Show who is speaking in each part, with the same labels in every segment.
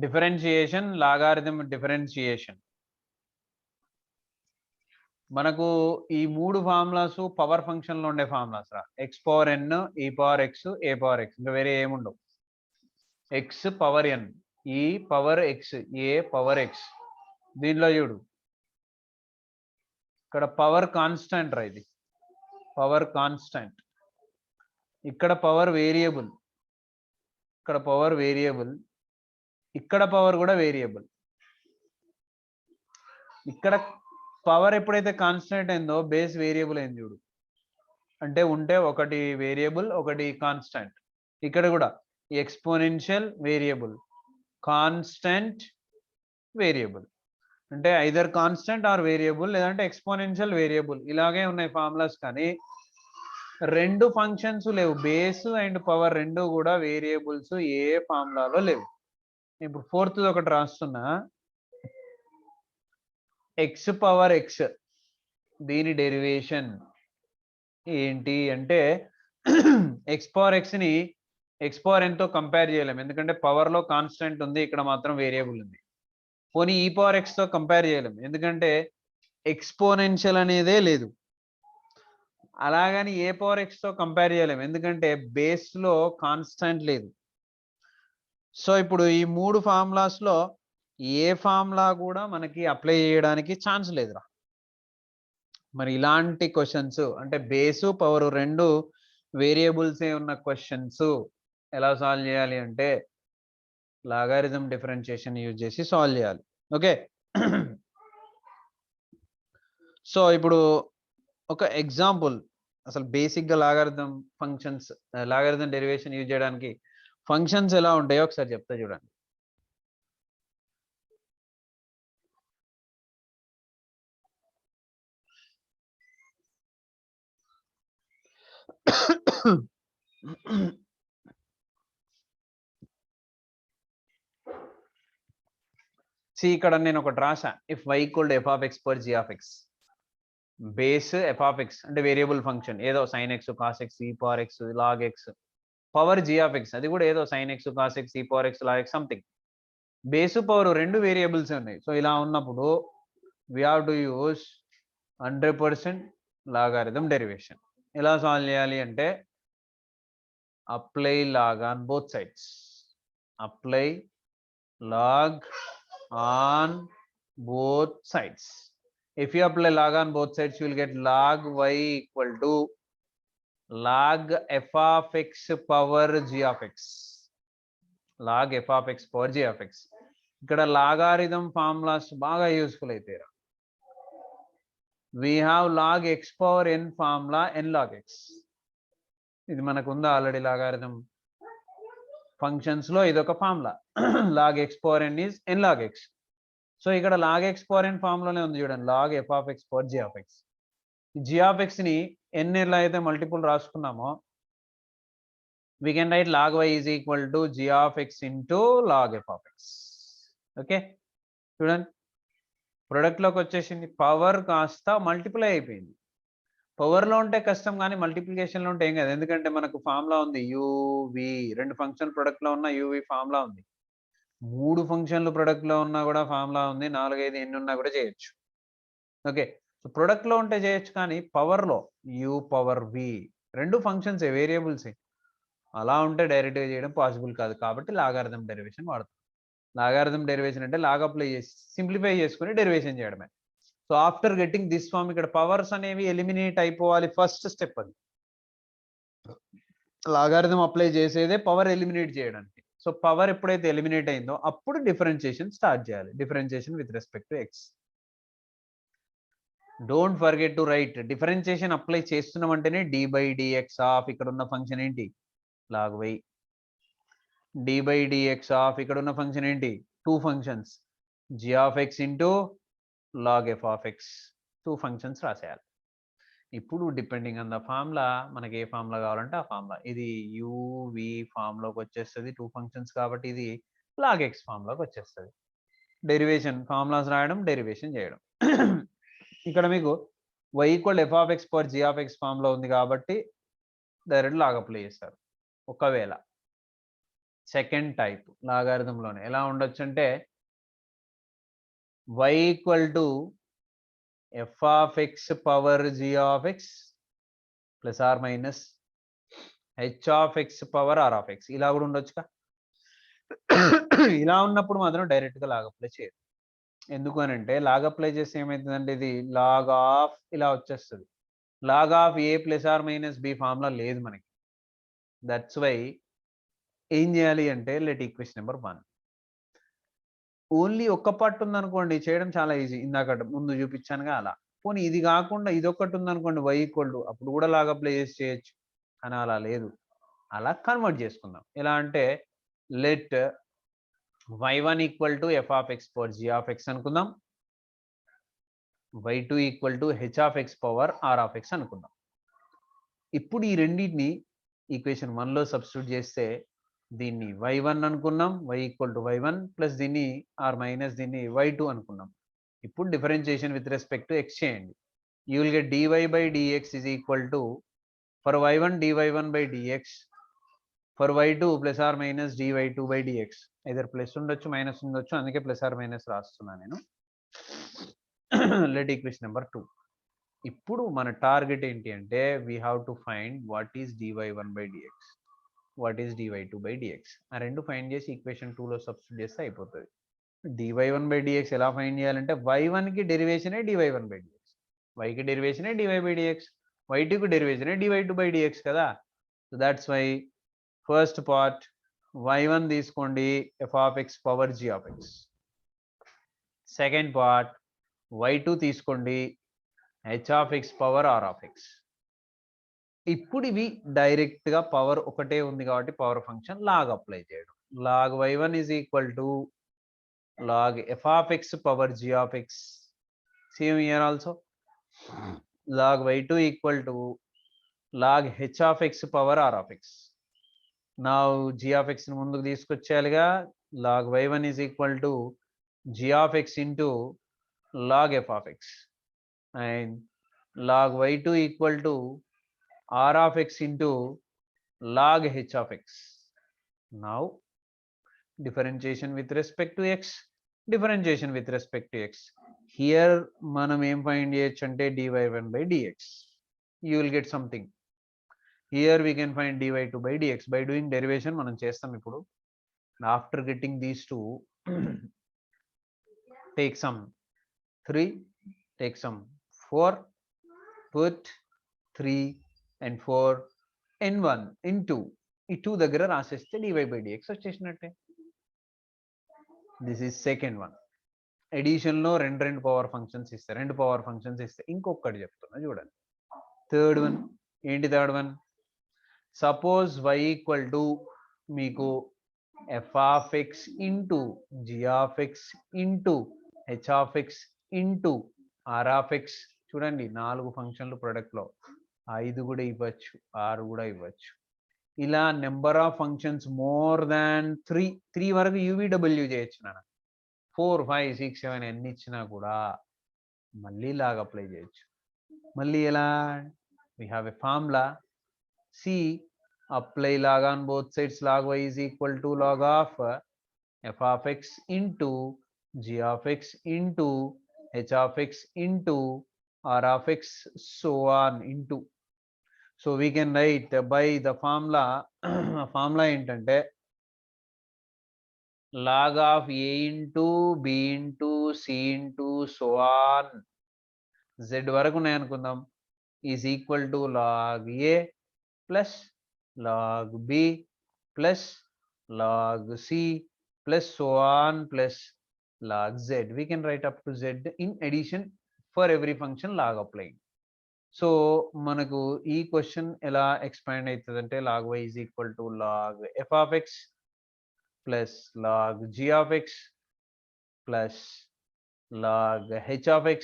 Speaker 1: Differentiation logarithm differentiation మనకు ఈ మూడు ఫార్ములాస్ పవర్ ఫంక్షన్ లో ఉండే ఫార్ములాస్ రా x power n e power x a power x ఇంకా వేరే ఏముండవు x power n e power x a power x దీనిలో చూడు ఇక్కడ పవర్ కాన్స్టెంట్ రా ఇది పవర్ కాన్స్టెంట్ ఇక్కడ పవర్ వేరియబుల్ ఇక్కడ పవర్ వేరియబుల్ ఇక్కడ పవర్ కూడా వేరియబుల్ ఇక్కడ పవర్ ఎప్పుడైతే కాన్స్టెంట్ అయిందో బేస్ వేరియబుల్ అయింది చూడు అంటే ఉంటే ఒకటి వేరియబుల్ ఒకటి కాన్స్టెంట్ ఇక్కడ కూడా ఎక్స్పోనెన్షియల్ వేరియబుల్ కాన్స్టెంట్ వేరియబుల్ అంటే ఐదర్ కాన్స్టెంట్ ఆర్ వేరియబుల్ లేదంటే ఎక్స్పోనెన్షియల్ వేరియబుల్ ఇలాగే ఉన్నాయి ఫార్ములాస్ కానీ రెండు ఫంక్షన్స్ లేవు బేస్ అండ్ పవర్ రెండు కూడా వేరియబుల్స్ ఏ ఫార్ములాలో లేవు ఇప్పుడు ఫోర్త్ ఒకటి రాస్తున్నా ఎక్స్ పవర్ ఎక్స్ దీని డెరివేషన్ ఏంటి అంటే ఎక్స్ పవర్ ఎక్స్ ని ఎక్స్ పవర్ ఎన్ తో కంపేర్ చేయలేము ఎందుకంటే పవర్ లో కాన్స్టెంట్ ఉంది ఇక్కడ మాత్రం వేరియబుల్ ఉంది పోనీ ఈ పవర్ ఎక్స్ తో కంపేర్ చేయలేము ఎందుకంటే ఎక్స్పోనెన్షియల్ అనేదే లేదు అలాగని ఏ పవర్ ఎక్స్ తో కంపేర్ చేయలేము ఎందుకంటే బేస్ లో కాన్స్టెంట్ లేదు సో ఇప్పుడు ఈ మూడు ఫార్ములాస్ లో ఏ ఫార్ములా కూడా మనకి అప్లై చేయడానికి ఛాన్స్ లేదురా మరి ఇలాంటి క్వశ్చన్స్ అంటే బేసు పవర్ రెండు వేరియబుల్సే ఉన్న క్వశ్చన్స్ ఎలా సాల్వ్ చేయాలి అంటే లాగారిథం డిఫరెన్షియేషన్ యూజ్ చేసి సాల్వ్ చేయాలి ఓకే సో ఇప్పుడు ఒక ఎగ్జాంపుల్ అసలు బేసిక్గా logarithm functions logarithm derivation use చేయడానికి ఫంక్షన్స్ ఎలా ఉంటాయో ఒకసారి చెప్తా చూడండి ఇక్కడ నేను ఒకటి రాసా if y equal to f of x per g of x base f of x అంటే వేరియబుల్ ఫంక్షన్ ఏదో sin x cos x e power x log x power g of x అది కూడా ఏదో sin x cos x e power x log x something base power రెండు variables ఉన్నాయి so ఇలా ఉన్నప్పుడు we have to use 100% logarithm derivation ఎలా solve చేయాలి అంటే apply log on both sides apply log on both sides if you apply log on both sides you will get log y equal to log f of x power g of x log f of x power g of x ఇక్కడ logarithm formulas బాగా useful అవుతాయి we have log x power n formula n log x ఇది మనకు ఉందా already logarithm functions లో ఇది ఒక formula log x power n is n log x so ఇక్కడ log x పవర్ n ఫార్ములానే ఉంది చూడండి log f of x power g of x g of x ని n ఎలా అయితే multiple రాసుకున్నామో we can write log y is equal to g of x into log f of x okay చూడండి product లోకి వచ్చేసింది power కాస్త multiply అయిపోయింది power లో ఉంటే కష్టం కానీ మల్టిప్లికేషన్ లో ఉంటే ఏం కాదు ఎందుకంటే మనకు ఫార్ములా ఉంది యువి రెండు ఫంక్షన్ ప్రొడక్ట్ లో ఉన్న యువి ఫార్ములా ఉంది మూడు ఫంక్షన్లు ప్రొడక్ట్ లో ఉన్నా కూడా ఫార్ములా ఉంది 4-5 ఎన్ని ఉన్నా కూడా చేయొచ్చు ఓకే సో ప్రొడక్ట్ లో ఉంటే చేయొచ్చు కానీ పవర్ లో యు పవర్ వి రెండు ఫంక్షన్స్ వేరియబుల్స్ అలా ఉంటే డైరెక్ట్ గా చేయడం పాసిబుల్ కాదు కాబట్టి లాగారిథం డెరివేషన్ వాడతాం లాగారిథం డెరివేషన్ అంటే లాగ్ అప్లై చేసి సింప్లిఫై చేసుకుని డెరివేషన్ చేయడమే so after getting this form ఇక్కడ పవర్స్ అనేవి ఎలిమినేట్ అయిపోవాలి ఫస్ట్ స్టెప్ అది లాగారిథం అప్లై చేసేదే పవర్ ఎలిమినేట్ చేయడానికి సో పవర్ ఎప్పుడైతే ఎలిమినేట్ అయిందో అప్పుడు డిఫరెన్షియేషన్ స్టార్ట్ చేయాలి differentiation with respect to x don't forget to write differentiation apply చేస్తున్నాం అంటేనే డి బై డిఎక్స్ ఆఫ్ ఇక్కడ ఉన్న ఫంక్షన్ ఏంటి log y d by dx of ఇక్కడ ఉన్న ఫంక్షన్ ఏంటి two functions g of x into log f of x two functions రాసేయాలి ఇప్పుడు డిపెండింగ్ ఆన్ ద ఫార్ములా మనకి ఏ ఫార్ములా కావాలంటే ఆ ఫార్ములా ఇది యువి ఫార్ములాకి వచ్చేస్తుంది టూ ఫంక్షన్స్ కాబట్టి ఇది log x ఫార్ములాకి వచ్చేస్తుంది డెరివేషన్ ఫార్ములాస్ రాయడం డెరివేషన్ చేయడం ఇక్కడ మీకు y equal f of x per g of x formula ఉంది కాబట్టి డైరెక్ట్ లాగ్ అప్లై చేస్తారు ఒకవేళ సెకండ్ టైప్ లాగారిథంలోనే ఎలా ఉండొచ్చు అంటే y equal to f of x power g of x plus or minus h of x power r of x ఇలా కూడా ఉండొచ్చుగా. ఇలా ఉన్నప్పుడు మాత్రం డైరెక్ట్గా లాగ్ అప్లై చేయదు. ఎందుకు అని అంటే లాగ్ అప్లై చేస్తే ఏమవుతుందంటే ఇది లాగ్ ఆఫ్ ఇలా వచ్చేస్తుంది. Log of a plus or minus b formula లేదు మనకి. దట్స్ వై ఏం చేయాలి అంటే లెట్ ఈక్వేషన్ నెంబర్ 1 ఓన్లీ ఒక్క పార్ట్ ఉందనుకోండి చేయడం చాలా ఈజీ. ఇందాక ముందు చూపించానుగా అలా. పోనీ ఇది కాకుండా ఇదొక్కటి ఉందనుకోండి y ఈక్వల్ టు అప్పుడు కూడా లాగ్ అప్లై చేసి చేయొచ్చు. కానీ అలా లేదు. అలా కన్వర్ట్ చేసుకుందాం. ఎలా అంటే let y1 equal to f of x power g of x అనుకుందాం. y2 equal to h of x power r of x అనుకుందాం. ఇప్పుడు ఈ రెండింటిని ఈక్వేషన్ 1లో సబ్స్టిట్యూట్ చేస్తే దీన్ని y1 అనుకున్నాం, y equal to y1 plus దీన్ని ఆర్ మైనస్ దీన్ని y2 అనుకున్నాం. ఇప్పుడు differentiation with respect to x చేయండి. You will get dy by dx is equal to for y1 dy1 by dx for y2 plus or minus dy2 by dx. Either plus ఉండొచ్చు minus ఉండొచ్చు, అందుకే plus or minus రాస్తున్నా నేను. Let equation number 2. ఇప్పుడు మన target ఏంటి అంటే we have to find what is dy1 by dx, what is dy2 by dx. ఆ రెండు ఫైండ్ చేసి ఈక్వేషన్ 2లో సబ్స్టిట్యూట్ చేస్తే అయిపోతుంది. dy1 బై dx ఎలా ఫైండ్ చేయాలంటే y1కి డెరివేషనే dy1 బై dx, yకి డెరివేషనే dy బై dx, y2కి డెరివేషనే dy2 బై dx కదా. So that's why first part y1 తీసుకోండి f of x power g of x. Second part y2 తీసుకోండి h of x power r of x. ఇప్పుడు ఇవి direct గా పవర్ ఒకటే ఉంది కాబట్టి పవర్ ఫంక్షన్ లాగ్ అప్లై చేయడం. Log y1 is equal to log f of x power g of X. Same here also log y2 equal to log h of x power r of x. నా g of x ని ముందుకు తీసుకొచ్చేయాలిగా. Log y1 is equal to g of x into log f of x and log y2 equal to r of x into log h of x. Now differentiation with respect to x, differentiation with respect to x. Here manam em find cheyachchu ante dy1 by dx. You will get something. Here we can find dy2 by dx by doing derivation manam chestam ippudu. After getting these two, take some 3, take some 4, put 3 and 4 in 1 into ఈ 2 దగ్గర రాసేస్తే dy by dx వచ్చేసినట్టే. This is second one. ఎడిషన్లో రెండు power functions ఇస్తాయి, రెండు power functions ఇస్తాయి. ఇంకొకటి చెప్తున్నా చూడండి. థర్డ్ వన్ ఏంటి? Third one suppose y equal to మీకు f of x into g of x into h of x into r of x. చూడండి 4 ఫంక్షన్లు ప్రొడక్ట్లో, 5 కూడా ఇవ్వచ్చు, 6 కూడా ఇవ్వచ్చు. ఇలా number of functions more than 3 వరకు యూవీడబ్ల్యూ చేయొచ్చు నాన్న. 4, 5, 6, 7 ఎన్ని ఇచ్చినా కూడా మళ్ళీ లాగ్ అప్లై చేయొచ్చు. మళ్ళీ ఎలా? We have a formula. See apply log on both sides. Log y is equal to log of f of x into g of x into h of x into r of x so on into. So we can write by the formula. Formula ఏంటంటే log of a into b into c into so on z వరకు ఉన్నాయి అనుకుందాం is equal to log a plus log b plus log c plus so on plus log z. We can write up to z in addition for every function log applying. So మనకు ఈ question ఎలా expand అవుతుంది అంటే log y is equal to log f of x plus log g of x plus log h of x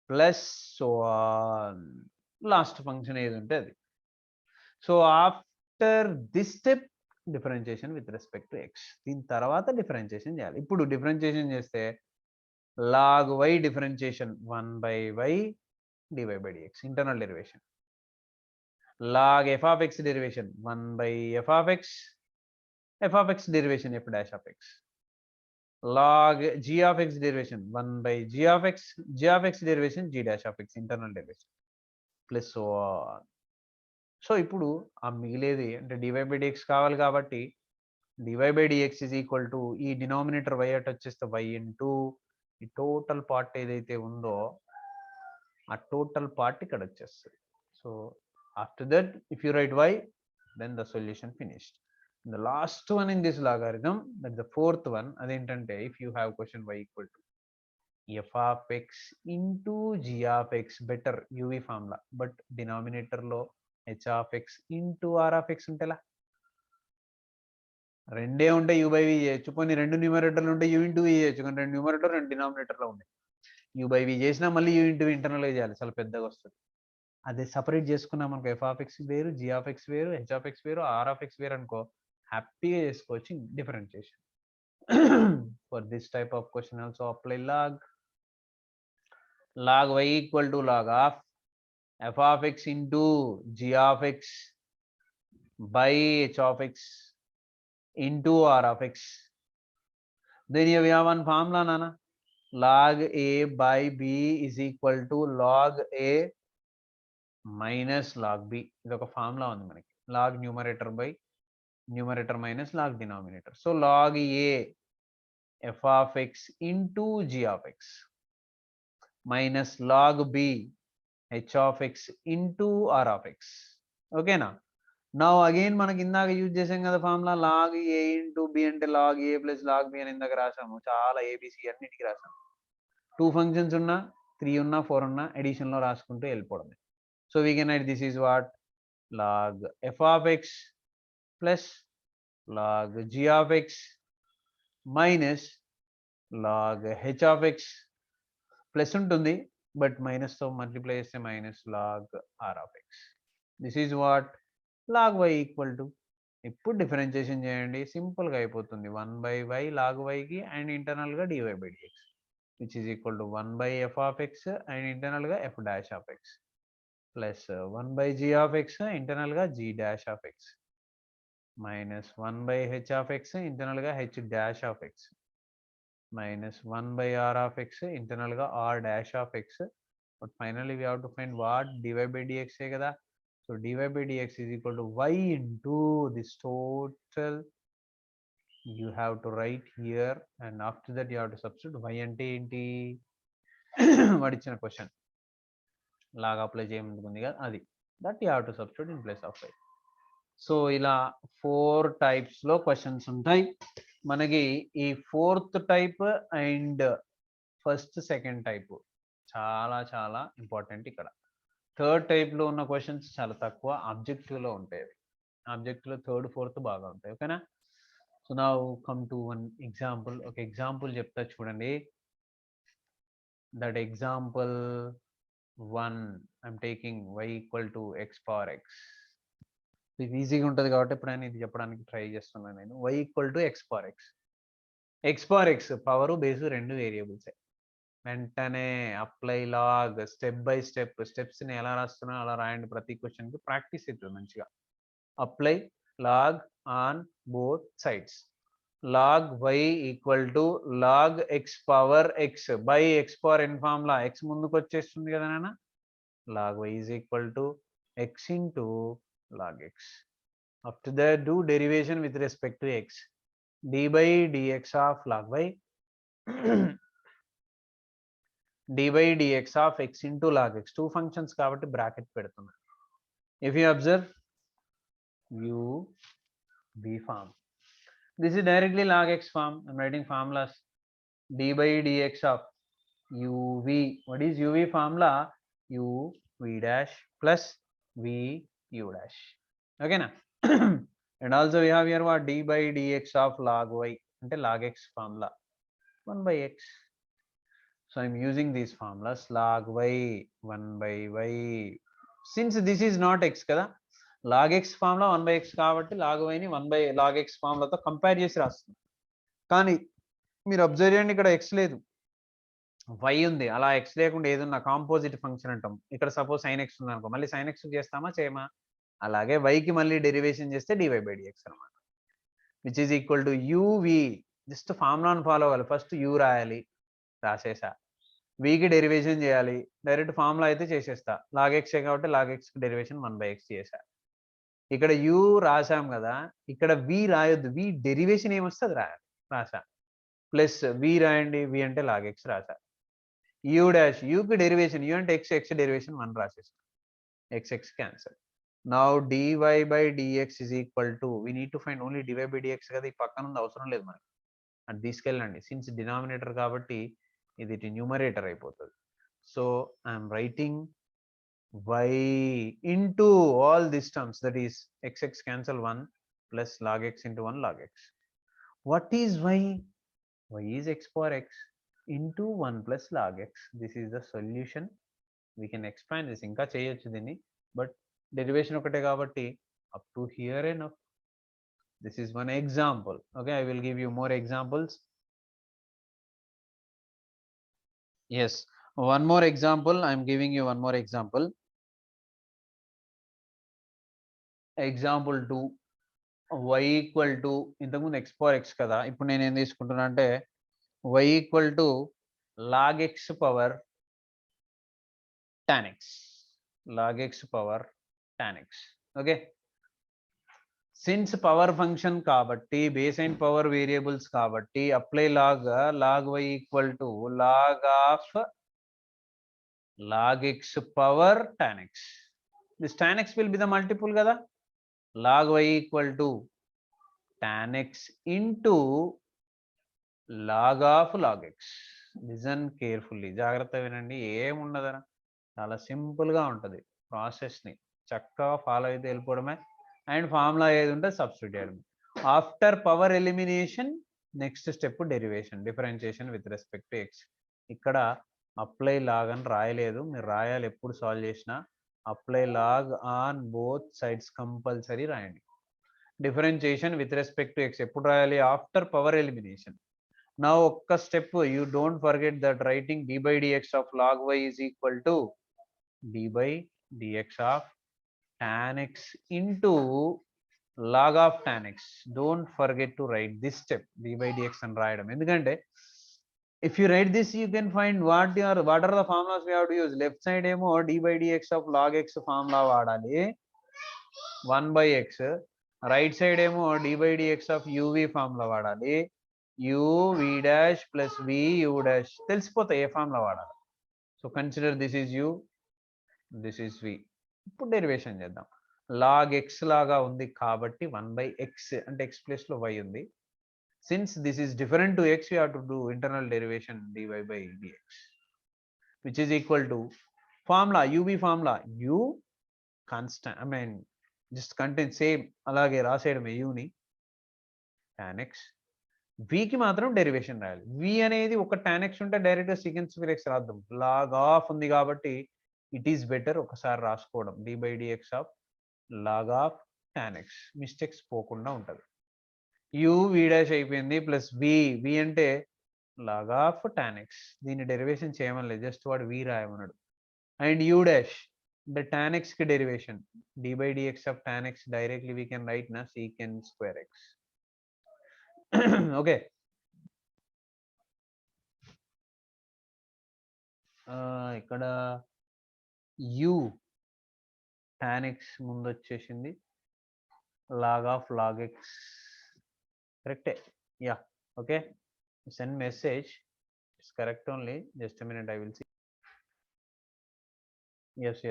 Speaker 1: plus so on. Last function ఏది ఉంటే అది. So after this step differentiation with respect to X. దీని తర్వాత differentiation చేయాలి. ఇప్పుడు differentiation చేస్తే log y differentiation 1 by y dy by dx, internal derivation. Log f of x derivation 1 by f of x f of x derivation f dash of x, log g of x derivation 1 by g of x derivation g dash of x internal derivation plus so on. So ఇప్పుడు ఆ మిగిలేది అంటే dy by dx కావాలి కాబట్టి dy by dx is equal to ఈ denominator y at వచ్చేస్తే y into ఈ total part ఏదైతే ఉందో ఆ టోటల్ పార్ట్ ఇక్కడ వచ్చేస్తుంది. So after that if you right y then the solution finished. The last one in this logarithm, that the fourth one, adentante if you have question y equal to f of x into g of x, better uv formula, but denominator lo h of x into r of x untela రెండే ఉంటాయి u by v చేయొచ్చు. కొన్ని రెండు న్యూమరేటర్లు ఉంటాయి u into v చేయొచ్చు. కానీ రెండు numerator రెండు డినామినేటర్లో ఉన్నాయి. u by v చేసినా మళ్ళీ u into v ఇంటర్నల్గా చేయాలి, చాలా పెద్దగా వస్తుంది. అదే సపరేట్ చేసుకున్నాం అనుకో f of x వేరు, g of x వేరు, h of x వేరు, r of x వేరు అనుకో హ్యాపీగా చేసుకోవచ్చు differentiation. For this type of question also apply log y equal to log of f of x into g of x by h of x into r of x. Then you have one formula, nana. Log a by b is equal to log a minus log b. This is a formula on the log numerator by numerator minus log denominator. So log a f of x into g of x minus log b h of x into r of x. Okay na. Now again మనకి ఇందాక use చేసాం కదా formula log a into b అంటే log a plus log b అని ఇందాక రాసాము. చాలా abc అన్నిటికీ రాసాము. 2 functions ఉన్నా 3 ఉన్నా 4 ఉన్నా ఎడిషన్ లో రాసుకుంటూ వెళ్ళిపోవడమే. So we can write this is what log f of x plus log g of x minus log h of x plus ఉంటుంది బట్ మైనస్ తో మల్టిప్లై చేస్తే minus log r of x. This is what log y equal to, ఇప్పుడు differentiation చేయండి simple గా అయిపోతుంది. 1 by y log y కి and internal గా dy by dx which is equal to 1 by f of x and internal ga f dash of x plus 1 by g of x internal ga g dash of x minus 1 by h of x internal ga h dash of x minus 1 by r of x internal ga r dash of x. But finally we have to find what dy by dx hai kada. So dy by dx is equal to y into this total you have to write here, and after that you have to substitute y ante enti what ichina question లాగా apply చేయమంటుంది కదా అది, that you have to substitute in place of y. So ఇలా 4 types లో questions ఉంటాయి మనకి. ఈ 4th type and first second type చాలా చాలా ఇంపార్టెంట్. ఇక్కడ 3rd టైప్ లో ఉన్న క్వశ్చన్స్ చాలా తక్కువ ఆబ్జెక్టివ్ లో ఉంటాయి. ఆబ్జెక్టివ్ లో 3rd 4th బాగా ఉంటాయి. ఓకేనా. So now come to one example. ఒక ఎగ్జాంపుల్ చెప్తా చూడండి. That example 1 I'm taking y equal to x power x. ఇది ఈజీగా ఉంటుంది కాబట్టి ఎప్పుడైనా ఇది చెప్పడానికి ట్రై చేస్తున్నాను నేను. y equal to x power x. x power x power base రెండు వేరియబుల్సే. వెంటనే apply log step by step steps ని ఎలా రాస్తున్నా అలా రాయండి. ప్రతి క్వశ్చన్ కి ప్రాక్టీస్ అవుతుంది మంచిగా. Apply log on both sides. log y equal to log x power x by x power n formula x ముందుకు వచ్చేస్తుంది కదా నాన్న. log y is equal to x into log x. After that do derivation with respect to x. d by dx of log y d by dx of x into log x. 2 functions కాబట్టి bracket పెడుతున్నా. If you observe u v form, this is directly log x form. I'm writing formulas. d by dx of uv. What is uv formula? u v dash plus v u dash. Okay na. And also we have here what d by dx of log y ante log x formula 1 by x. So I'm using these formulas. Log y 1 by y. Since this is not x kada, log x formula 1 by x కాబట్టి log y ని 1 by log x ఫార్ములాతో compare చేసి రాస్తుంది. కానీ మీరు observe చేయండి, ఇక్కడ x లేదు, y ఉంది. అలా x లేకుండా ఏదన్నా కాంపోజిట్ ఫంక్షన్ అంటాం. ఇక్కడ సపోజ్ sin x ఉంది అనుకో, మళ్ళీ sin x చేస్తామా చేయమా? అలాగే y కి మళ్ళీ డెరివేషన్ చేస్తే dy by dx అన్నమాట. Which is equal to UV. Just ఫార్ములాను ఫాలో అవ్వాలి. ఫస్ట్ యూ రాయాలి, రాసేసా. వికి డెరివేషన్ చేయాలి, డైరెక్ట్ ఫార్ములా అయితే చేసేస్తా. లాగ్ ఎక్సే కాబట్టి లాగ్ ఎక్స్కి డెరివేషన్ 1/x చేసా. ఇక్కడ యూ రాసాం కదా, ఇక్కడ వి రాయొద్దు, వి డెరివేషన్ ఏమొస్తే అది రాయాలి, రాసా. ప్లస్ వి రాయండి, వి అంటే లాగ్ ఎక్స్ రాసా. యూ డాష్, యూకి డెరివేషన్, యూ అంటే ఎక్స్, ఎక్స్ డెరివేషన్ 1 రాసేస్తా. X x cancel. Now dy by dx is equal to, we need to find only dy by dx కదా, ఈ పక్కన ఉంది అవసరం లేదు మనకి, అది తీసుకెళ్ళండి. సిన్స్ డినామినేటర్ కాబట్టి ఇది న్యూమరేటర్ అయిపోతుంది. So I'm writing y into all these terms, that is x x cancel 1 plus log x into 1 log x. What is y? Y is x power x into 1 plus log x. This is the solution. We can expand this inka cheyochu dini, but derivation okate kabatti up to here enough. This is one example. Okay, I will give you more examples. Yes, one more example. I'm giving you one more example. Example 2, y equal to, ఇంతకుముందు x power x కదా, ఇప్పుడు నేను ఏం తీసుకుంటున్నా అంటే y equal to log x power tan x, log x power tan x. Okay, since power function కాబట్టి, base and power variables కాబట్టి, apply log y equal to log of log x power tan x. This tan x will be the multiple కదా, log y equal to tan x into log of log x. Listen carefully, జాగ్రత్త వినండి, ఏముండదరా, చాలా simple గా ఉంటది. Process ని చక్కగా follow అయితే వెళ్ళిపోవడమే, అండ్ ఫార్ములా ఏది ఉంటే సబ్స్టిట్యూట్ చేయడమే. After power elimination next step derivation, differentiation with respect to x. ఇక్కడ అప్లై లాగ్ అని రాయలేదు, మీరు రాయాలి ఎప్పుడు సాల్వ్ చేసినా. Apply log on both sides compulsory రాయండి. Differentiation with respect to x ఎప్పుడు రాయాలి, ఆఫ్టర్ పవర్ ఎలిమినేషన్. నా ఒక్క step, you don't forget that writing d by dx of log y is equal to d by dx of tan x into log of tan x. Don't forget to write this step, d by dx అని రాయడం. ఎందుకంటే if you write this, you can find what are the formulas we have to use. Left side ఏమో d by dx of log x formula వాడాలి 1/x. Right side ఏమో d by dx of uv formula వాడాలి, u v dash plus v u dash. తెలిసిపోతాయి ఏ formula వాడాలి. So consider this is u, this is v. ఇప్పుడు derivation చేద్దాం. Log X లాగా ఉంది కాబట్టి 1/x అంటే x ప్లేస్ లో y ఉంది. Since this is different to x, we have to do internal derivation dy by dx, which is equal to formula uv formula, u constant, I mean just contain same alage రాసేయడమే u ని, tan x. v కి మాత్రం derivation రాయాలి. v అనేది ఒక tan x ఉంటే direct గా secant square x రాద్దాం. log of ఉంది కాబట్టి ఇట్ ఈస్ బెటర్ ఒకసారి రాసుకోవడం, dy by dx of log of tan x. Mistakes పోకుండా ఉంటది. u v డాష్ అయిపోయింది, ప్లస్ v అంటే log of tan x. దీన్ని డెరివేషన్ చేయమని జస్ట్ వాడు v రాయమన్నాడు. అండ్ u డాష్ అంటే tan x కి derivation, d by dx of tan x directly we can write నా secant square x. ఓకే, ఇక్కడ u tan x ముందు వచ్చేసింది, log of log x correct. Yeah, okay, send message, it's correct only, just a minute, I will see. Yes,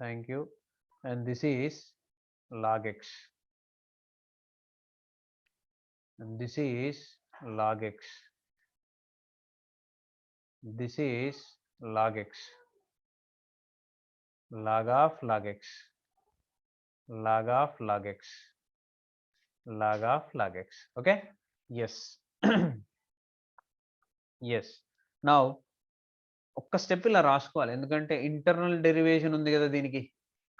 Speaker 1: thank you. And this is log x, and this is log x, this is log x, log of log x, log of log x, log of log x. Okay, yes. yes, now ఒక్క step ఇలా రాసుకోవాలి, ఎందుకంటే internal derivation ఉంది కదా దీనికి,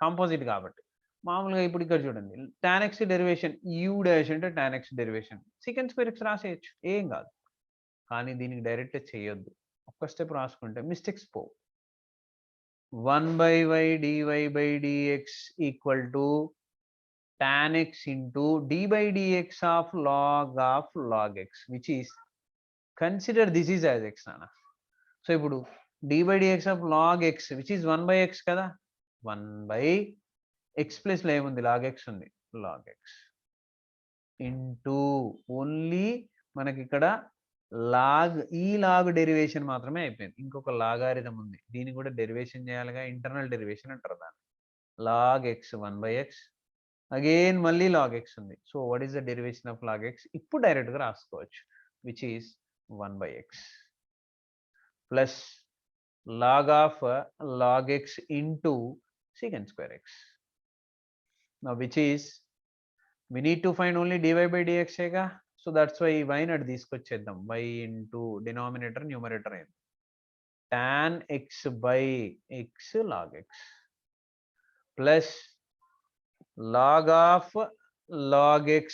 Speaker 1: composite కాబట్టి. మామూలుగా ఇప్పుడు ఇక్కడ చూడండి, tan x derivation u dash అంటే tan x derivation secant square x రాసేయచ్చు, ఏం కాదు. కానీ దీనికి డైరెక్ట్ చేయొద్దు, ఒక్క స్టెప్ రాసుకుంటే మిస్టేక్స్ పోవు. 1/y dy by dx equal to tan x into d by dx of log x, which is, consider this is as x nana. So ఇప్పుడు d by dx of log x, which is 1 by x కదా, 1 by x plus లో ఏముంది, log x ఉంది, log x into only మనకి ఇక్కడ log, ఈ log derivation మాత్రమే అయిపోయింది. ఇంకొక లాగారిథం ఉంది, దీన్ని కూడా డెరివేషన్ చేయాలిగా, ఇంటర్నల్ డెరివేషన్ అంటారు దాన్ని. log x 1 by x, again మళ్ళీ log x ఉంది. So what is the derivation of log x? ఇప్పుడు డైరెక్ట్ గా రాసుకోవచ్చు, which is 1 by x plus log of log x into secant square x. Now which is, we need to find only dy by dx ega. So that's why y not తీసుకొచ్చేద్దాం, y into denominator numerator అయింది, tan x by x log x plus log of log x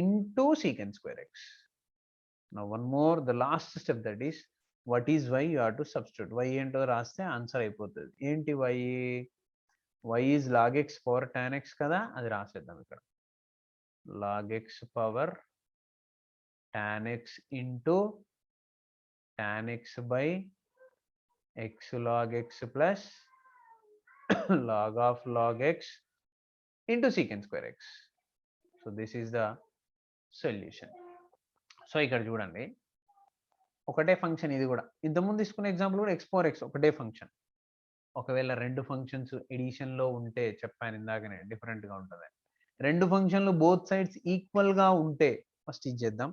Speaker 1: into secant square x. Now one more, the last step, that is what is y, you have to substitute y ఏంటో రాస్తే answer అయిపోతుంది. ఏంటి y? y is log x power tan x కదా, అది రాసేద్దాం ఇక్కడ, log x power tan x into tan x by x log x plus log of log x into secant square x. So this is the solution. So ఇక్కడ చూడండి, ఒకటే function ఇది కూడా, ఇంతకుముందు తీసుకున్న ఎగ్జాంపుల్ కూడా x పవర్ x ఒకటే function. ఒకవేళ రెండు ఫంక్షన్స్ ఎడిషన్ లో ఉంటే, చెప్పాను ఇందాకనే డిఫరెంట్ గా ఉంటుంది, రెండు ఫంక్షన్లు బోత్ సైడ్స్ ఈక్వల్ గా ఉంటే ఫస్ట్ ఇది చేద్దాం,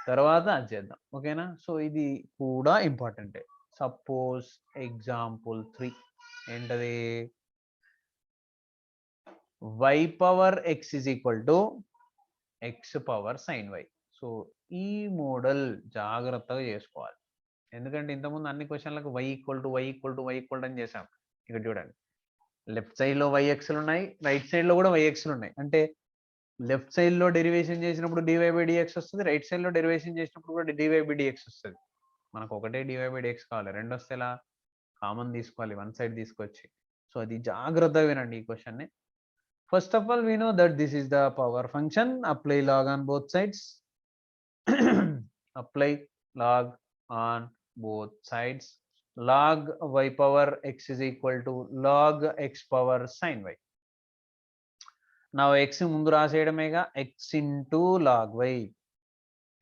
Speaker 1: తర్వాత అది చేద్దాం, ఓకేనా? సో ఇది కూడా ఇంపార్టెంటే. సపోజ్ ఎగ్జాంపుల్ 3 ఏంటది, y power x is equal to x power sin y. So ఈ మోడల్ జాగ్రత్తగా చేసుకోవాలి, ఎందుకంటే ఇంతకుముందు అన్ని క్వశ్చన్లకు y ఈక్వల్ టు అని చేసాం. ఇక్కడ చూడండి, లెఫ్ట్ సైడ్ లో yxలు ఉన్నాయి, రైట్ సైడ్ లో కూడా yxలు ఉన్నాయి. అంటే లెఫ్ట్ సైడ్ లో డెరివేషన్ చేసినప్పుడు dy by dx వస్తుంది, రైట్ సైడ్ లో డెరివేషన్ చేసినప్పుడు కూడా dy by dx వస్తుంది. మనకు ఒకటే dy by dx కావాలి, రెండు వస్తే ఎలా, కామన్ తీసుకోవాలి, వన్ సైడ్ తీసుకొచ్చి. సో అది జాగ్రత్తగా వినండి ఈ క్వశ్చన్ ని. First of all we know that this is the power function, apply log on both sides. apply log on both sides. log y power x is equal to log x power sin y. now x ముందు రాసేయడమేగా, x into log y,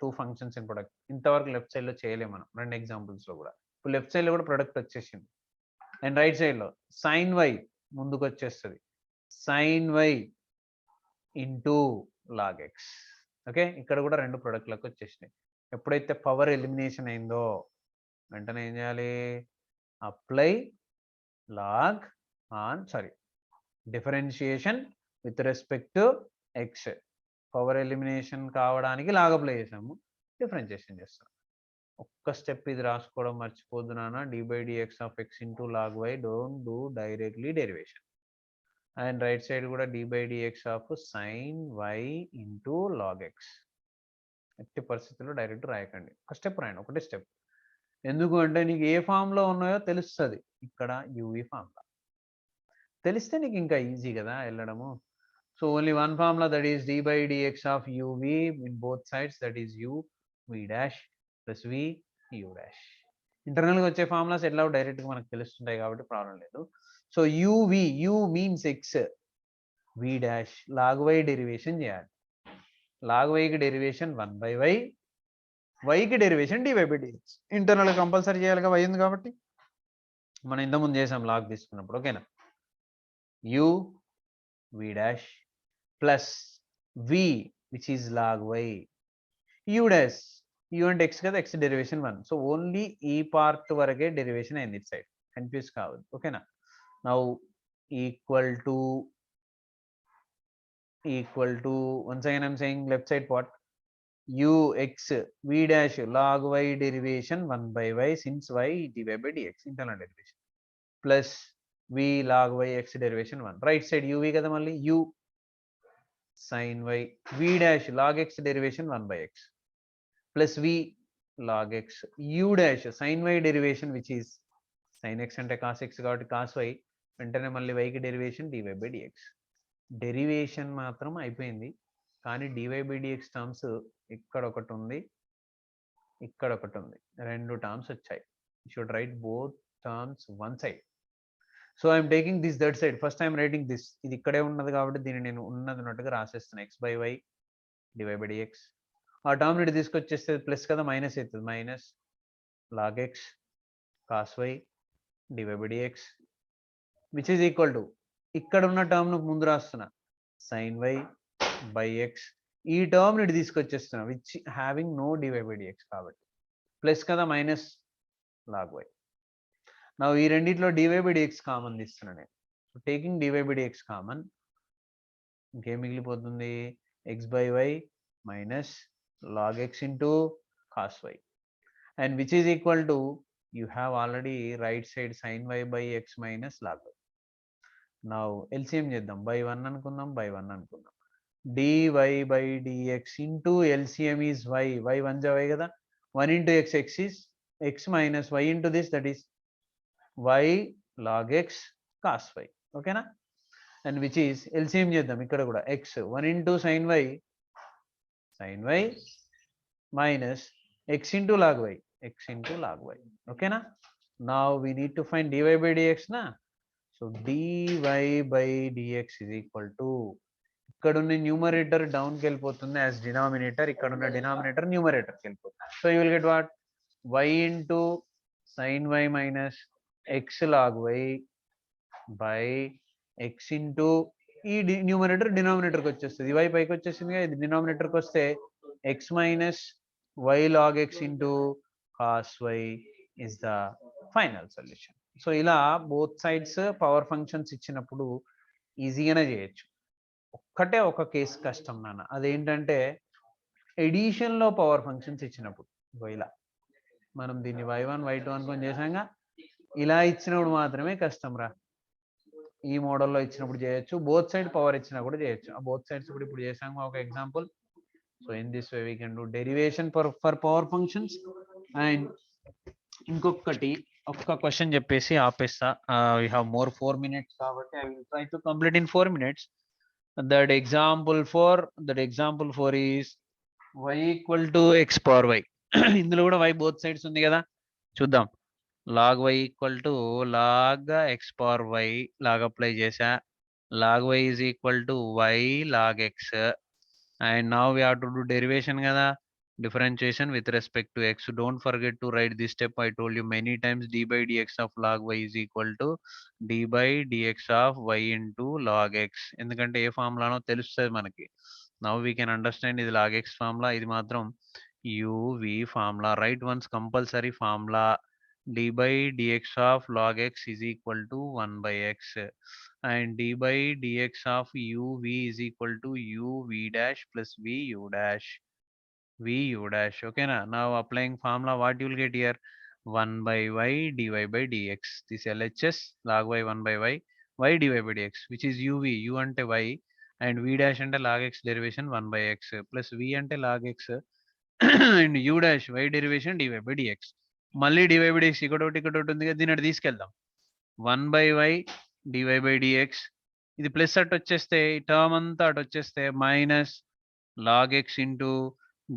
Speaker 1: two functions in product. ఇంతవరకు left side లో చేయలేము మనం, రెండు examples లో కూడా. ఇప్పుడు left side లో కూడా ప్రొడక్ట్ వచ్చేసింది, అండ్ రైట్ సైడ్ లో sin y ముందుకు వచ్చేస్తుంది, sin y into log x. Okay, ఇక్కడ కూడా రెండు ప్రొడక్ట్లకు వచ్చేసినాయి. ఎప్పుడైతే పవర్ ఎలిమినేషన్ అయిందో వెంటనే ఏం చేయాలి, apply log on, differentiation with respect to x. Power elimination కావడానికి లాగ్ అప్లై చేసాము, డిఫరెన్షియేషన్ చేస్తాం. ఒక్క స్టెప్ ఇది రాసుకోవడం మర్చిపోద్దు నాన్న, dy by dx of x into log y, don't do directly derivation. And right side కూడా dy by dx of sin y into log x. ఎట్టి పరిస్థితుల్లో డైరెక్ట్ రాయకండి, ఒక స్టెప్ రాయండి, ఒకటే స్టెప్. ఎందుకు అంటే నీకు ఏ ఫామ్ లో ఉన్నాయో తెలుస్తుంది, ఇక్కడ యూవి ఫార్ములా తెలిస్తే నీకు ఇంకా ఈజీ కదా వెళ్ళడము. So only one formula, that is dy by dx of uv in both sides, that is u v dash plus v u dash. Internal గా వచ్చే ఫార్ములాస్ ఎట్లా డైరెక్ట్ గా మనకు తెలుస్తుంటాయి కాబట్టి ప్రాబ్లం లేదు. So uv, u means x, v dash log y derivation చేయాలి. log y కి derivation 1 by y, y కి derivation dy by dx. Internal compulsory చేయాలిగా, y ఉంది కాబట్టి. మనం ఇంతకుముందు చేసాం లాగ్ తీసుకున్నప్పుడు, ఓకేనా? u v dash plus v which is log y, u dash, u అంటే x కదా, x డెరివేషన్ 1. సో ఓన్లీ ఈ పార్ట్ వరకే డెరివేషన్ అయింది, ఇట్ సైడ్ కన్ఫ్యూజ్ కావద్దు, ఓకేనా? Now equal to once again I'm saying left side part, u x v dash log y derivation 1 by y, since y dy by dx internal derivation, plus v log y x derivation 1. right side uv kada malli u sin y, v dash log x derivation 1 by x plus v log x, u dash sin y derivation which is sin x ante cos x kabatti cos y, వెంటనే మళ్ళీ y కి derivation dy by dx. Derivation మాత్రం అయిపోయింది, కానీ dydx terms ఇక్కడ ఒకటి ఉంది, ఇక్కడ ఒకటి ఉంది, రెండు టర్మ్స్ వచ్చాయి. Should write both terms one side. So I'm taking this that side. First I'm writing this, ఇది ఇక్కడే ఉన్నది కాబట్టి దీన్ని నేను ఉన్నట్టుగా రాసేస్తున్నా. x/y dydx. ఆ టర్మ్ ఇటు తీసుకొచ్చేస్తే ప్లస్ కదా, మైనస్ అవుతుంది. Minus log x cos y dydx which is equal to ఇక్కడ ఉన్న టర్మ్ ను ముందు రాస్తున్నా, sin y by x. ఈ టర్మ్ ఇటు తీసుకొచ్చేస్తున్నా విచ్ హ్యావింగ్ నో dydx కాబట్టి ప్లస్ కదా, మైనస్ log y. నా ఈ రెండిట్లో dydx కామన్ తీస్తున్నా నేను. టేకింగ్ dydx కామన్, ఇంకేం మిగిలిపోతుంది, x/y minus log x into cos y, and which is equal to, you have already right side sin y by x minus log y. Now LCM చేద్దాం, by 1 అనుకుందాం, by 1 అనుకుందాం. dy by dx into LCM is y, y 1 జా y కదా, 1 into x, x is x minus y into this, that is y log x cos y. ఓకేనా? And which is LCM చేద్దాం ఇక్కడ కూడా, x 1 into sin y minus x into log y, x into log y. ఓకేనా? Now we need to find dy by dx na. So dy by dx is equal to, ఇక్కడ ఉన్న numerator డౌన్కి వెళ్ళిపోతుంది as denominator, ఇక్కడ ఉన్న denominator న్యూమరేటర్కి వెళ్ళిపోతుంది. So you will get what, y into sin y minus x log y by x into ఈ numerator డినామినేటర్కి వచ్చేస్తుంది, y పైకి వచ్చేసింది, ఇది డినామినేటర్కి వస్తే x minus y log x into cos y is the final solution. So ఇలా both sides power functions ఇచ్చినప్పుడు ఈజీగానే చేయొచ్చు. ఒక్కటే ఒక కేసు కష్టం నాన్న, అదేంటంటే ఎడిషన్లో పవర్ ఫంక్షన్స్ ఇచ్చినప్పుడు. ఇలా మనం దీన్ని y1 y2 అనుకొని చేసాంగా, ఇలా ఇచ్చినప్పుడు మాత్రమే కష్టం రా. ఈ మోడల్లో ఇచ్చినప్పుడు చేయొచ్చు, బోత్ సైడ్ పవర్ ఇచ్చినా కూడా చేయొచ్చు. ఆ బోత్ సైడ్స్ కూడా ఇప్పుడు చేసాము ఒక example. So in this way we can do derivation for power functions. And ఇంకొకటి ఒక్క క్వశ్చన్ చెప్పేసి ఆపేస్తా. వీ హ్యావ్ మోర్ 4 minutes కాబట్టి I will try to complete in 4 minutes. That example 4 is y equal to x power y. ఇందులో కూడా y both sides ఉంది కదా, చూద్దాం. log y equal to log x power y లాగా apply చేసా. log y is equal to y log x, and now we have to do derivation కదా, differentiation with respect to x. Don't forget to write this step. I told you many times, d by dx of log y is equal to d by dx of y into log x. ఎందుకంటే ఏ ఫార్ములానో తెలుస్తుంది మనకి. Now we can understand ఇది log x formula, ఇది మాత్రం uv formula. Right once compulsory formula. d by dx of log x is equal to 1 by x, and d by dx of uv is equal to uv dash plus vu dash. Okay na? Now applying formula, what you will get here, 1 by y dy by dx. This LHS log y 1 by y dy by dx, which is uv, u ante y, and v dash ante log x derivation 1 by x, plus v ante log x and u dash y derivation dy by dx. మళ్ళీ dy by dx ఇక్కడ ఉంది కదా, దీని అటు తీసుకెళ్దాం. 1 by y dy by dx, ఇది plus అటు వచ్చేస్తే ఈ టర్మ్ అంతా అటు వచ్చేస్తే minus log x into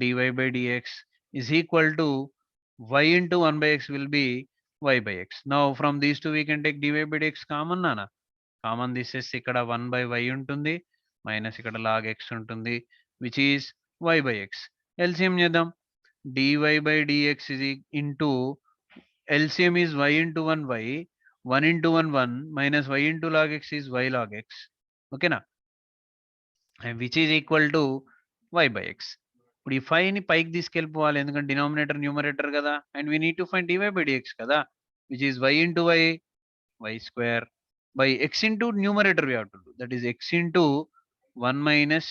Speaker 1: dy by dx is equal to y into 1 by x will be y by x. Now from these two we can take dy by dx common nana. Common తీసేసి ఇక్కడ 1 by y ఉంటుంది, minus ఇక్కడ log x ఉంటుంది, which is y by x. LCM చేద్దాం. dy by dx is into LCM is y into 1 y, 1 into 1 1 minus y into log x is y log x. Okay na? And which is equal to y by x. ఇప్పుడు ఈ 5 ని పైకి తీసుకెళ్ళిపోవాలి, ఎందుకంటే denominator numerator కదా, and we need to find dy by dx కదా, which is y into y square by x into numerator we have to do, that is x into 1 minus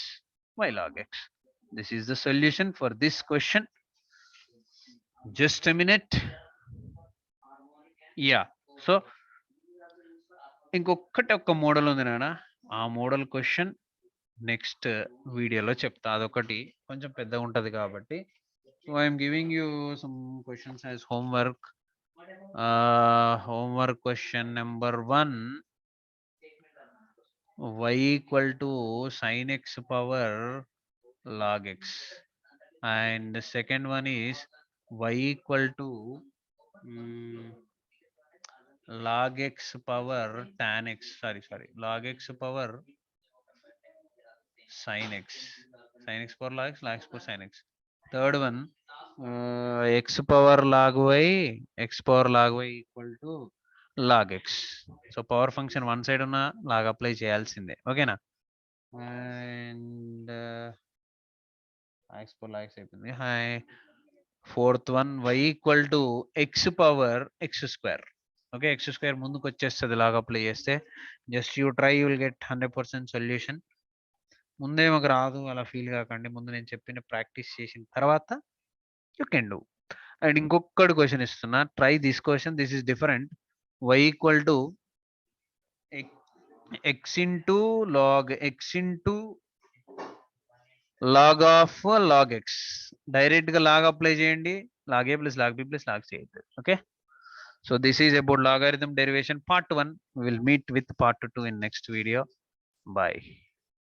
Speaker 1: y log x. This is the solution for this question. Just a minute. Yeah, so ఇంకొకటి ఒక model ఉంది నాన్న, ఆ model question next వీడియోలో చెప్తా. అదొకటి కొంచెం పెద్దగా ఉంటుంది కాబట్టి. So I'm giving you some questions as homework. Homework question number 1. y equal to sin x power log x, and the second one is y equal to mm, log x power tan x, sorry, log x power sin x, sin x power log x power sin x. Third one, x power log y, x power log y equal to log x. So power function one side ఉన్న log apply చేయాల్సిందే, ఓకేనా. And x power log x అయిపోయింది. Hi, fourth one y equal to x power x square. Okay, x square ముందుకు వచ్చేస్తుంది log apply చేస్తే. Just you try, you will get 100% solution. ముందే మాకు రాదు అలా ఫీల్ కాకండి, ముందు నేను చెప్పిన ప్రాక్టీస్ చేసిన తర్వాత యూ కెన్ డూ. అండ్ ఇంకొకటి క్వశ్చన్ ఇస్తున్నా, try this question, this is different. y equal to x into log x into log of log x. Direct గా లాగ్ అప్లై చేయండి, log a plus log b plus log c అవుతుంది. Okay, so this is about logarithm derivation part 1. We will meet with part 2 in next video. Bye,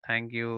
Speaker 1: thank you.